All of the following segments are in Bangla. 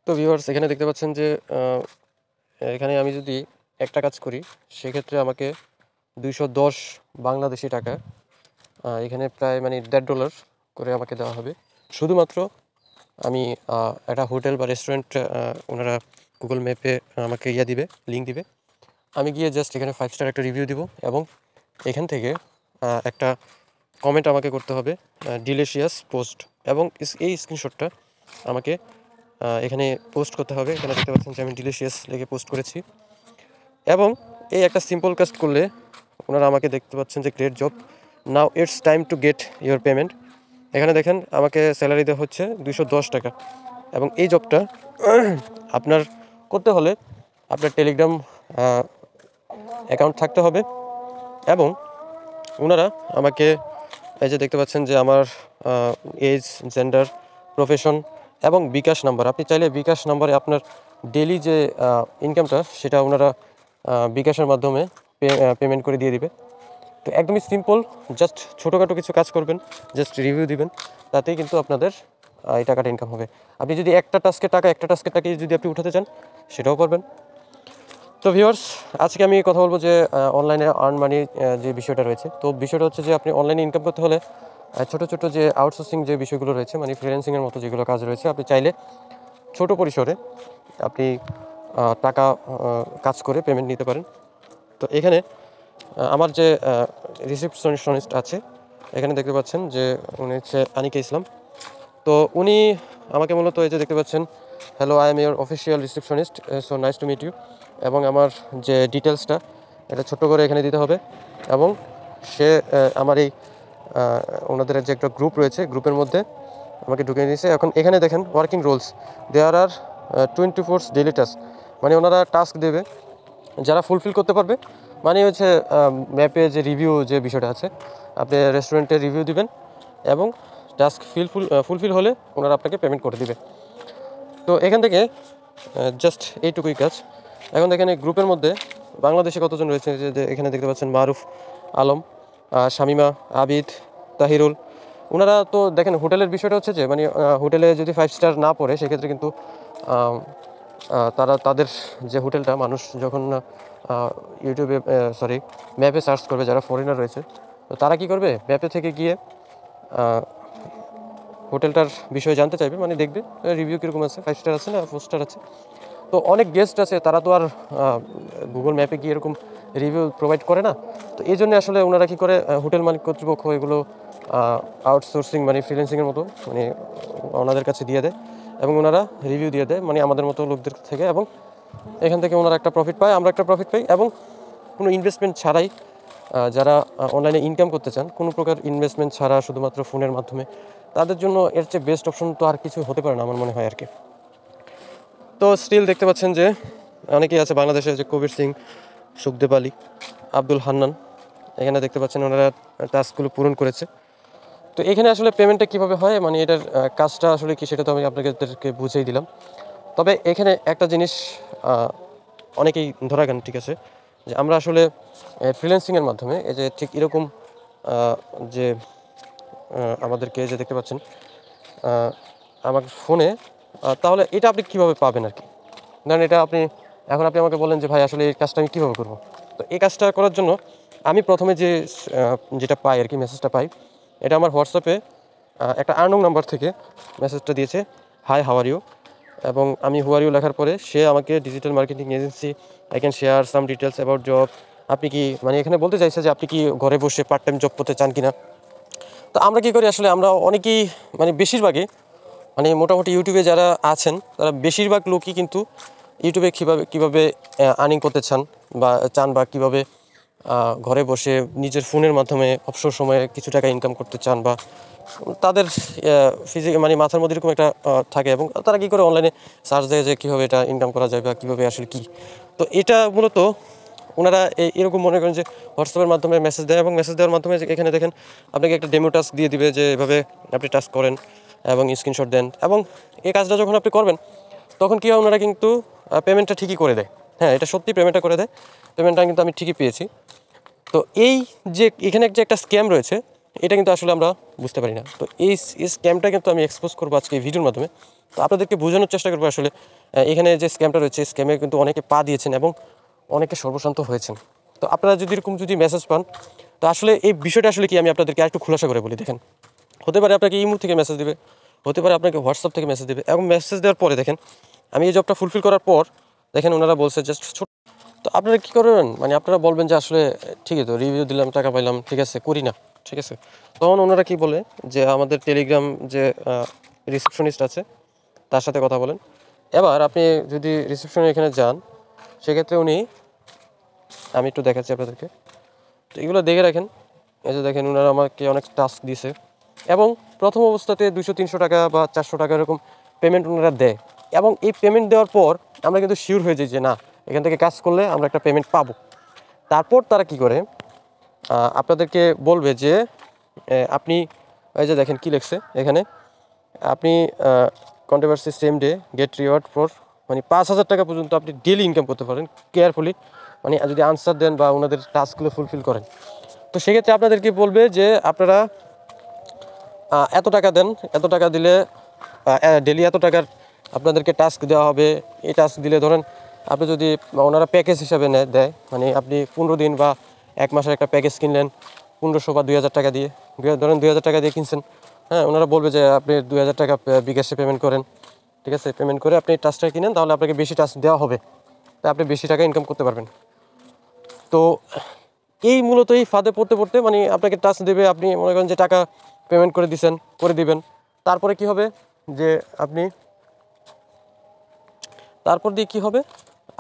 তো ভিউয়ার্স এখানে দেখতে পাচ্ছেন যে এখানে আমি যদি একটা কাজ করি সেক্ষেত্রে আমাকে 210 বাংলাদেশি টাকা এখানে প্রায় মানে $1.5 করে আমাকে দেওয়া হবে। শুধুমাত্র আমি একটা হোটেল বা রেস্টুরেন্ট ওনারা গুগল ম্যাপে আমাকে দিবে, লিঙ্ক দিবে। আমি গিয়ে জাস্ট এখানে 5 স্টার একটা রিভিউ দিব এবং এখান থেকে একটা কমেন্ট আমাকে করতে হবে ডিলিশিয়াস পোস্ট এবং এই স্ক্রিনশটটা আমাকে এখানে পোস্ট করতে হবে। এখানে দেখতে পাচ্ছেন যে আমি ডিলিশিয়াস লিখে পোস্ট করেছি এবং এই একটা সিম্পল কাজ করলে ওনারা আমাকে দেখতে পাচ্ছেন যে great job, now it's time to get your payment. এখানে দেখেন আমাকে স্যালারি দেওয়া হচ্ছে 210 টাকা এবং এই জবটা আপনার করতে হলে আপনার টেলিগ্রাম অ্যাকাউন্ট থাকতে হবে এবং ওনারা আমাকে এই যে দেখতে পাচ্ছেন যে আমার এজ, জেন্ডার, প্রফেশন এবং বিকাশ নাম্বার, আপনি চাইলে বিকাশ নাম্বারে আপনার ডেলি যে ইনকামটা সেটা ওনারা বিকাশের মাধ্যমে পেমেন্ট করে দিয়ে দিবে। তো একদমই সিম্পল, জাস্ট ছোটোখাটো কিছু কাজ করবেন, জাস্ট রিভিউ দিবেন, তাতেই কিন্তু আপনাদের এই টাকাটা ইনকাম হবে। আপনি যদি একটা টাস্কের টাকা যদি আপনি উঠাতে চান সেটাও করবেন। তো ভিউয়ার্স আজকে আমি কথা বলবো যে অনলাইনে আর্ন মানি যে বিষয়টা রয়েছে। তো বিষয়টা হচ্ছে যে আপনি অনলাইনে ইনকাম করতে হলে ছোটো ছোটো যে আউটসোর্সিং যে বিষয়গুলো রয়েছে, মানে ফ্রিল্যান্সিংয়ের মতো যেগুলো কাজ রয়েছে, আপনি চাইলে ছোটো পরিসরে আপনি টাকা কাজ করে পেমেন্ট নিতে পারেন। তো এখানে আমার যে রিসেপশনিস্ট আছে এখানে দেখতে পাচ্ছেন যে উনি হচ্ছে আনিকা ইসলাম। তো উনি আমাকে মূলত এই যে দেখতে পাচ্ছেন, hello I am your official receptionist, so nice to meet you, এবং আমার যে ডিটেলসটা এটা ছোট্ট করে এখানে দিতে হবে এবং সে আমার এই ওনাদের যে একটা গ্রুপ রয়েছে গ্রুপের মধ্যে আমাকে ঢুকিয়ে দিয়েছে। এখন এখানে দেখেন ওয়ার্কিং রোলস, দেয়ার আর 24 ডেইলি টাস্ক, মানে ওনারা টাস্ক দেবে যারা ফুলফিল করতে পারবে, মানে হচ্ছে ম্যাপে যে রিভিউ যে বিষয়টা আছে, আপনি রেস্টুরেন্টে রিভিউ দিবেন এবং টাস্ক ফুলফিল হলে ওনারা আপনাকে পেমেন্ট করে দিবে। তো এখান থেকে জাস্ট এইটুকুই কাজ। এখন দেখেন এই গ্রুপের মধ্যে বাংলাদেশে কতজন রয়েছে, যে এখানে দেখতে পাচ্ছেন মারুফ আলম, শামিমা, আবিদ, তাহিরুল। ওনারা তো দেখেন হোটেলের বিষয়টা হচ্ছে যে মানে হোটেলে যদি 5 স্টার না পড়ে সেক্ষেত্রে কিন্তু তারা তাদের যে হোটেলটা মানুষ যখন ইউটিউবে ম্যাপে সার্চ করবে, যারা ফরেনার রয়েছে তো তারা কি করবে, ম্যাপে থেকে গিয়ে হোটেলটার বিষয়ে জানতে চাইবে, মানে দেখবে রিভিউ কীরকম আছে, 5 স্টার আছে না 4 স্টার আছে। তো অনেক গেস্ট আছে তারা তো আর গুগল ম্যাপে গিয়ে এরকম রিভিউ প্রোভাইড করে না। তো এই জন্য আসলে ওনারা কী করে, হোটেল মালিক কর্তৃপক্ষ এগুলো আউটসোর্সিং মানে ফ্রিল্যান্সিংয়ের মতো মানে ওনাদের কাছে দিয়ে দেয় এবং ওনারা রিভিউ দিয়ে দেয় মানে আমাদের মতো লোকদের থেকে, এবং এখান থেকে ওনারা একটা প্রফিট পায়, আমরা একটা প্রফিট পাই এবং কোনো ইনভেস্টমেন্ট ছাড়াই যারা অনলাইনে ইনকাম করতে চান কোনো প্রকার ইনভেস্টমেন্ট ছাড়া শুধুমাত্র ফোনের মাধ্যমে, তাদের জন্য এর চেয়ে বেস্ট অপশন তো আর কিছু হতে পারে না আমার মনে হয় আর কি। তো স্টিল দেখতে পাচ্ছেন যে অনেকেই আছে বাংলাদেশে, যে কবির সিং, সুখদেব আলী, আব্দুল হান্নান, এখানে দেখতে পাচ্ছেন ওনারা টাস্কগুলো পূরণ করেছে। তো এখানে আসলে পেমেন্টটা কীভাবে হয়, মানে এটার কাজটা আসলে কি সেটা তো আমি আপনাদেরকে বুঝিয়ে দিলাম। তবে এখানে একটা জিনিস অনেকেই ধরা গান, ঠিক আছে, যে আমরা আসলে ফ্রিল্যান্সিংয়ের মাধ্যমে এই যে ঠিক এরকম যে আমাদেরকে যে দেখতে পাচ্ছেন আমার ফোনে, তাহলে এটা আপনি কীভাবে পাবেন আর কি, ধরেন এটা আপনি এখন আপনি আমাকে বলেন যে ভাই আসলে এই কাজটা আমি কীভাবে করবো। তো এই কাজটা করার জন্য আমি প্রথমে যেটা পাই আর কি, মেসেজটা পাই, এটা আমার হোয়াটসঅ্যাপে একটা আননোন নাম্বার থেকে মেসেজটা দিয়েছে, হাই হাউ আর ইউ, এবং আমি হু আর ইউ লেখার পরে সে আমাকে digital marketing agency, I can share some details about job, আপনি কি মানে এখানে বলতে চাইছে যে আপনি কি ঘরে বসে পার্ট টাইম জব করতে চান কিনা। তো আমরা কী করি আসলে, আমরা অনেকেই মানে বেশিরভাগই মানে মোটামুটি ইউটিউবে যারা আছেন তারা বেশিরভাগ লোকই কিন্তু ইউটিউবে কীভাবে আর্নিং করতে চান বা কীভাবে ঘরে বসে নিজের ফোনের মাধ্যমে অবসর সময়ে কিছু টাকা ইনকাম করতে চান, বা তাদের মানে মাথার মধ্যে এরকম একটা থাকে, এবং তারা কী করে অনলাইনে সার্চ দেয় যে কীভাবে এটা ইনকাম করা যায় বা কীভাবে আসলে কী। তো এটা মূলত ওনারা এরকম মনে করেন যে হোয়াটসঅ্যাপের মাধ্যমে মেসেজ দেয়, এবং মেসেজ দেওয়ার মাধ্যমে এখানে দেখেন আপনাকে একটা ডেমো টাস্ক দিয়ে দিবে যে এভাবে আপনি টাস্ক করেন এবং স্ক্রিনশট দেন, এবং এই কাজটা যখন আপনি করবেন তখন কী হয়, ওনারা কিন্তু পেমেন্টটা ঠিকই করে দেয়। হ্যাঁ, এটা সত্যি পেমেন্টটা করে দেয়, পেমেন্টটা কিন্তু আমি ঠিকই পেয়েছি। তো এই যে এখানে যে একটা স্ক্যাম রয়েছে, এটা কিন্তু আসলে আমরা বুঝতে পারি না। তো এই স্ক্যামটা কিন্তু আমি এক্সপোজ করবো আজকে এই ভিডিওর মাধ্যমে। তো আপনাদেরকে বোঝানোর চেষ্টা করবো আসলে এখানে যে স্ক্যামটা রয়েছে, স্ক্যামে কিন্তু অনেকে পা দিয়েছেন এবং অনেকে সর্বশান্ত হয়েছেন। তো আপনারা যদি এরকম মেসেজ পান, তো আসলে এই বিষয়টা আসলে কি আমি আপনাদেরকে আরেকটু খোলাসা করে বলি। দেখেন, হতে পারে আপনাকে ইমো থেকে মেসেজ দেবে, হতে পারে আপনাকে হোয়াটসঅ্যাপ থেকে মেসেজ দেবে, এবং মেসেজ দেওয়ার পরে দেখেন আমি এই জবটা ফুলফিল করার পর দেখেন ওনারা বলছে জাস্ট ছোট। তো আপনারা কী করবেন, মানে আপনারা বলবেন যে আসলে ঠিকই তো, রিভিউ দিলাম, টাকা পাইলাম, ঠিক আছে, করি না, ঠিক আছে। তখন ওনারা কি বলে যে আমাদের টেলিগ্রাম যে রিসেপশনিস্ট আছে তার সাথে কথা বলেন। এবার আপনি যদি রিসেপশনে এখানে যান, সেক্ষেত্রে উনি, আমি একটু দেখাচ্ছি আপনাদেরকে, তো এগুলো দেখে রাখেন। এই যে দেখেন ওনারা আমাকে অনেক টাস্ক দিয়েছে, এবং প্রথম অবস্থাতে 200-300 টাকা বা 400 টাকা এরকম পেমেন্ট ওনারা দেয়। এবং এই পেমেন্ট দেওয়ার পর আমরা কিন্তু শিওর হয়ে যাই যে না, এখান থেকে কাজ করলে আমরা একটা পেমেন্ট পাবো। তারপর তারা কি করে, আপনাদেরকে বলবে যে আপনি, এই যে দেখেন কী লিখছে এখানে, আপনি controversy same day get reward for, মানে 5,000 টাকা পর্যন্ত আপনি ডেলি ইনকাম করতে পারেন কেয়ারফুলি, মানে যদি আনসার দেন বা ওনাদের টাস্কগুলো ফুলফিল করেন। তো সেক্ষেত্রে আপনাদেরকে বলবে যে আপনারা এত টাকা দেন, এত টাকা দিলে ডেলি এত টাকার আপনাদেরকে টাস্ক দেওয়া হবে। এই টাস্ক দিলে ধরেন আপনি যদি, ওনারা প্যাকেজ হিসাবে দেয়, মানে আপনি 15 দিন বা 1 মাসের একটা প্যাকেজ কিনলেন 1500 বা 2000 টাকা দিয়ে, ধরেন 2000 টাকা দিয়ে কিনছেন, হ্যাঁ, ওনারা বলবে যে আপনি 2000 টাকা বিকাশে পেমেন্ট করেন, ঠিক আছে, পেমেন্ট করে আপনি টাস্কটা কিনেন, তাহলে আপনাকে বেশি টাস্ক দেওয়া হবে, তাই আপনি বেশি টাকা ইনকাম করতে পারবেন। তো এই মূলত এই ফাঁদে পড়তে পড়তে, মানে আপনাকে টাস্ক দেবে, আপনি মনে করেন যে টাকা পেমেন্ট করে দিবেন। তারপরে কি হবে যে আপনি, তারপর দিয়ে কী হবে,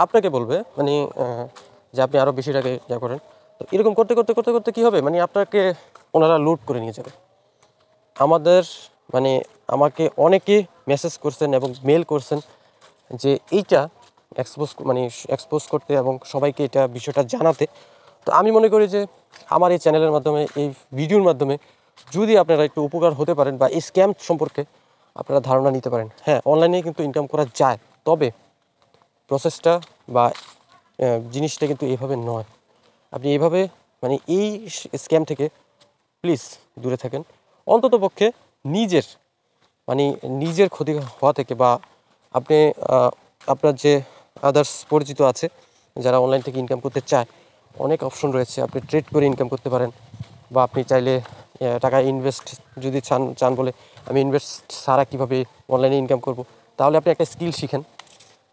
আপনাকে বলবে মানে যে আপনি আরও বেশি টাকা ইয়া করেন। তো এরকম করতে করতে করতে করতে কী হবে, মানে আপনাকে ওনারা লুট করে নিয়ে যাবে। আমাদের, মানে আমাকে অনেকে মেসেজ করছেন এবং মেল করছেন যে এইটা এক্সপোজ করতে এবং সবাইকে এটা বিষয়টা জানাতে। তো আমি মনে করি যে আমার এই চ্যানেলের মাধ্যমে, এই ভিডিওর মাধ্যমে যদি আপনারা একটু উপকার হতে পারেন বা এই স্ক্যাম সম্পর্কে আপনারা ধারণা নিতে পারেন। হ্যাঁ, অনলাইনে কিন্তু ইনকাম করা যায়, তবে প্রসেসটা বা জিনিসটা কিন্তু এভাবে নয়। আপনি এভাবে, মানে এই স্ক্যাম থেকে প্লিজ দূরে থাকেন। অন্ততপক্ষে নিজের, মানে নিজের ক্ষতি হওয়া থেকে, বা আপনি আপনার যে আদার্স পরিচিত আছে যারা অনলাইন থেকে ইনকাম করতে চায়, অনেক অপশন রয়েছে। আপনি ট্রেড করে ইনকাম করতে পারেন, বা আপনি চাইলে টাকা ইনভেস্ট যদি চান বলে আমি ইনভেস্ট ছাড়া কীভাবে অনলাইনে ইনকাম করব, তাহলে আপনি একটা স্কিল শিখেন।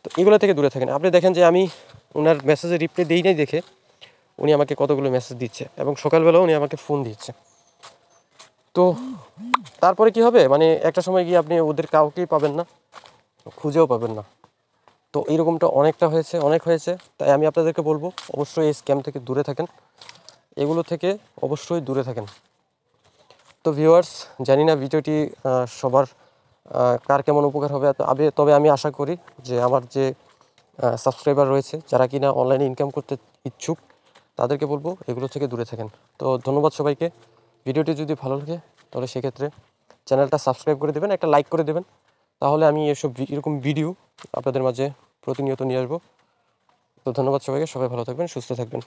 তো এগুলো থেকে দূরে থাকেন। আপনি দেখেন যে আমি ওনার মেসেজে রিপ্লাই দিই নাই দেখে উনি আমাকে কতগুলো মেসেজ দিচ্ছে, এবং সকালবেলাও উনি আমাকে ফোন দিচ্ছে। তো তারপরে কি হবে, মানে একটা সময় গিয়ে আপনি ওদের কাউকেই পাবেন না, খুঁজেও পাবেন না। তো এইরকমটা অনেক হয়েছে। তাই আমি আপনাদেরকে বলবো অবশ্যই এই স্ক্যাম থেকে দূরে থাকেন, এগুলো থেকে অবশ্যই দূরে থাকেন। তো ভিউয়ার্স, জানি না ভিডিওটি সবার কার কেমন উপকার হবে, তবে আমি আশা করি যে আমার যে সাবস্ক্রাইবার রয়েছে যারা কিনা অনলাইনে ইনকাম করতে ইচ্ছুক, তাদেরকে বলবো এগুলো থেকে দূরে থাকেন। তো ধন্যবাদ সবাইকে। ভিডিওটি যদি ভালো লাগে তাহলে সেক্ষেত্রে চ্যানেলটা সাবস্ক্রাইব করে দেবেন, একটা লাইক করে দেবেন, তাহলে আমি এরকম ভিডিও আপনাদের মাঝে প্রতিনিয়ত নিয়ে আসবো। তো ধন্যবাদ সবাইকে, সবাই ভালো থাকবেন, সুস্থ থাকবেন।